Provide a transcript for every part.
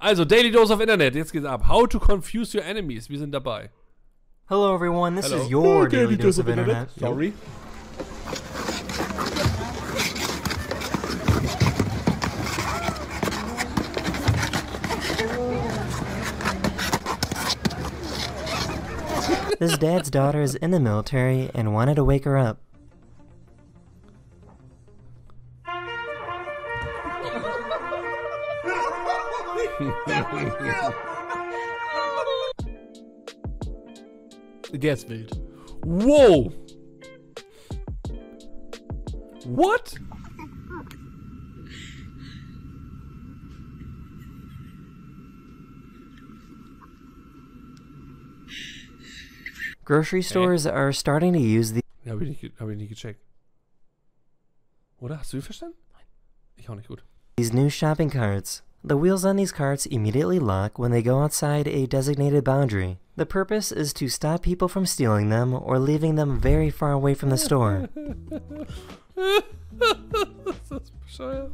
Also, Daily Dose of Internet, jetzt geht's ab. How to confuse your enemies. Wir sind dabei. Hello everyone, this is your Daily Dose of Internet. Sorry. This dad's daughter is in the military and wanted to wake her up. Der ist wild. Wow! What? Grocery stores are starting to use the Hab ich nicht gecheckt. Oder? Hast du ihn verstanden? Nein. Ich auch nicht gut. these new shopping carts. The wheels on these carts immediately lock when they go outside a designated boundary. The purpose is to stop people from stealing them or leaving them very far away from the store. Ist das bescheuert?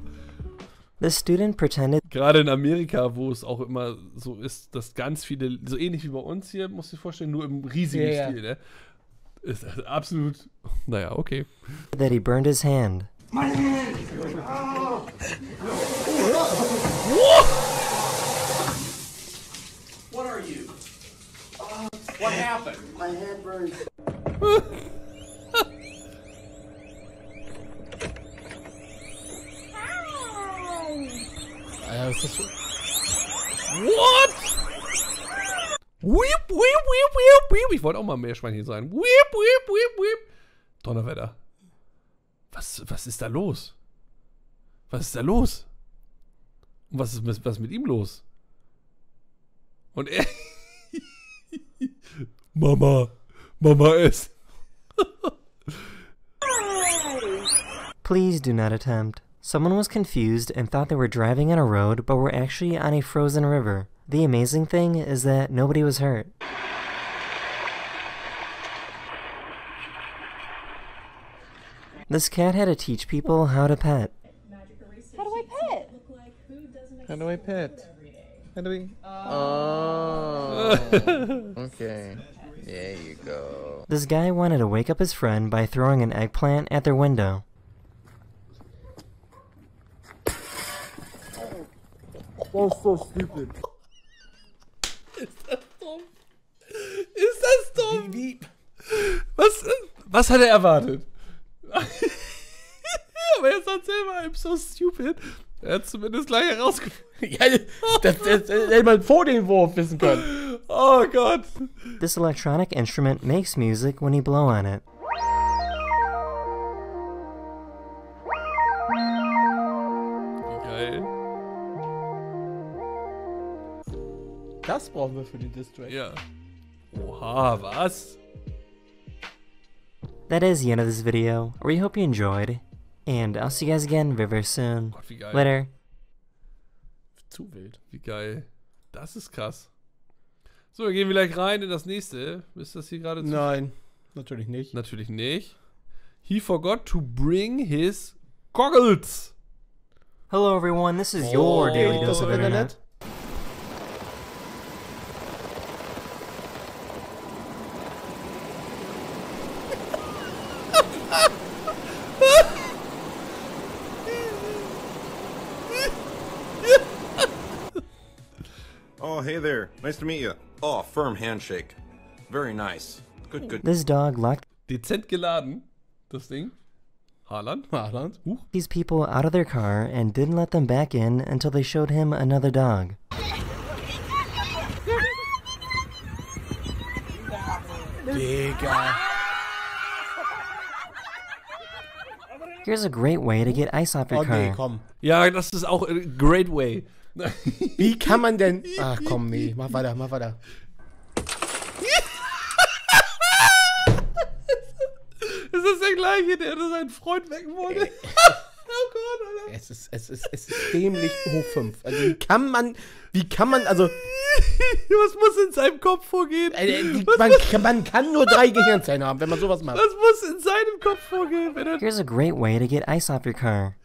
The student pretended Gerade in Amerika, wo es auch immer so ist, dass ganz viele, so ähnlich wie bei uns hier, musst du dir vorstellen, nur im riesigen Stil, ne? Ist das absolut, naja, okay. that he burned his hand. My hand! Oh. What are you? What happened? My hand burned. Ist das so? What? Weep, weep, weep, weep, weep. Ich wollte auch mal Meerschweinchen sein. Weep, weep, weep, weep. Donnerwetter. Was ist da los? Was ist da los? Und was ist mit ihm los? Und er... Mama ist... Please do not attempt. Someone was confused and thought they were driving on a road but were actually on a frozen river. The amazing thing is that nobody was hurt. This cat had to teach people how to pet. How do I pet? How do I pet? How do we? Oh. Okay. There you go. This guy wanted to wake up his friend by throwing an eggplant at their window. That's so stupid. Ist das dumm? Was hat er erwartet? Aber jetzt erzähl mal, I'm so stupid. Er hat zumindest gleich herausgefunden. Ja, das hätte man vor dem Wurf wissen können. Oh Gott. This electronic instrument makes music when you blow on it. Wie geil. Das brauchen wir für die Distrack. Ja. Oha, was? That is the end of this video. We hope you enjoyed. And I'll see you guys again very, very soon. Gott, wie geil. Later. Zu wild. Wie geil. Das ist krass. So, dann gehen wir gleich rein in das nächste. Ist das hier gerade zu... Nein, natürlich nicht. Natürlich nicht. He forgot to bring his goggles. Hello everyone, this is your Daily Dose of Internet. Oh, hey there. Nice to meet you. Oh, firm handshake. Very nice. Good. This dog locked Dezent geladen, das Ding. Haaland. Huch. these people out of their car and didn't let them back in until they showed him another dog. Digga. Here's a great way to get ice off your Oh nee, car. komm. Ja, das ist auch a great way. Wie kann man denn... Ach komm, nee, mach weiter, mach weiter. Ist das der gleiche, der seinen Freund wecken wollte? Oh Gott, Alter. Es ist dämlich hoch 5. Also wie kann man, also... Was muss in seinem Kopf vorgehen? Man kann nur 3 Gehirnzellen haben, wenn man sowas macht. Was muss in seinem Kopf vorgehen, wenn er... Here's a great way to get ice off your car.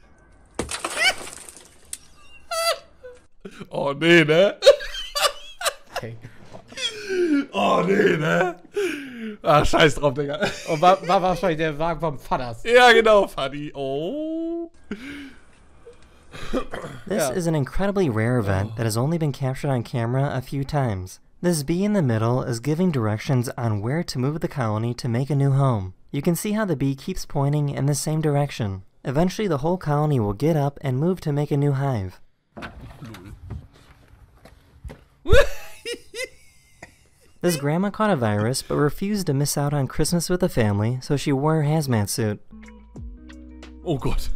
Oh, nee, ne? Hey. Oh, nee, ne? Ach, scheiß drauf, Digga. Und war wahrscheinlich der Wagen vom Vaters. Ja, genau, Fadi. Oh. This is an incredibly rare event that has only been captured on camera a few times. This bee in the middle is giving directions on where to move the colony to make a new home. You can see how the bee keeps pointing in the same direction. Eventually the whole colony will get up and move to make a new hive. This grandma caught a virus but refused to miss out on Christmas with the family, so she wore her hazmat suit. Oh Gott.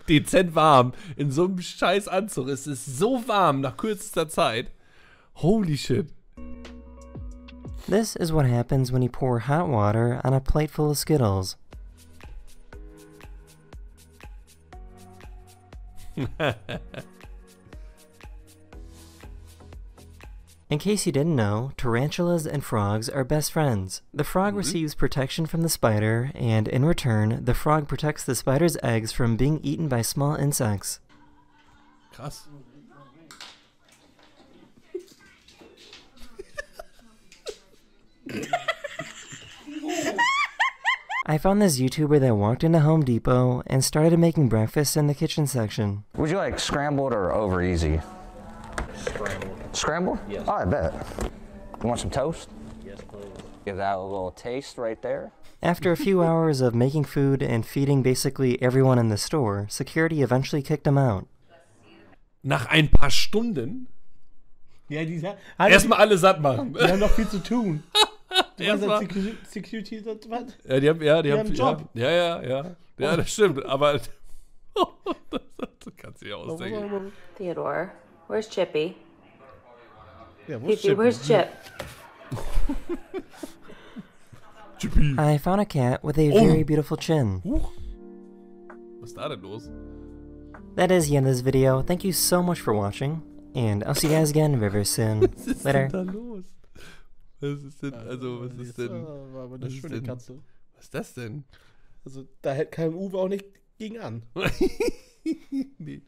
Dezent warm. In so einem scheiß Anzug. Es ist so warm nach kürzester Zeit. Holy shit. This is what happens when you pour hot water on a plate full of Skittles. In case you didn't know, tarantulas and frogs are best friends. The frog receives protection from the spider, and in return, the frog protects the spider's eggs from being eaten by small insects. Krass. I found this YouTuber that walked into Home Depot and started making breakfast in the kitchen section. Would you like scrambled or over easy? Scrambled. Scrambled? Yes. Oh, I bet. You want some toast? Yes, please. Give that a little taste right there. After a few hours of making food and feeding basically everyone in the store, security eventually kicked him out. Nach ein paar Stunden Ja, erstmal alle satt machen. Die haben noch viel zu tun. Du warst Erstmal- als Security, was? Ja, die haben einen Job. Ja, das stimmt. Aber das kannst du ja ausdenken. Theodore, where's Chippy? Ja, wo ist Fifi, Chip? where's Chip? Chippy. I found a cat with a very beautiful chin. Huch. Was ist da denn los? That is the end of this video. Thank you so much for watching, and I'll see you guys again very, very soon. Was ist Later. denn da los? Was ist denn, was ist denn? War aber eine was ist schöne denn- Katze. Was ist das denn? Also, da hält kein Uwe auch nicht gegen an. Nee.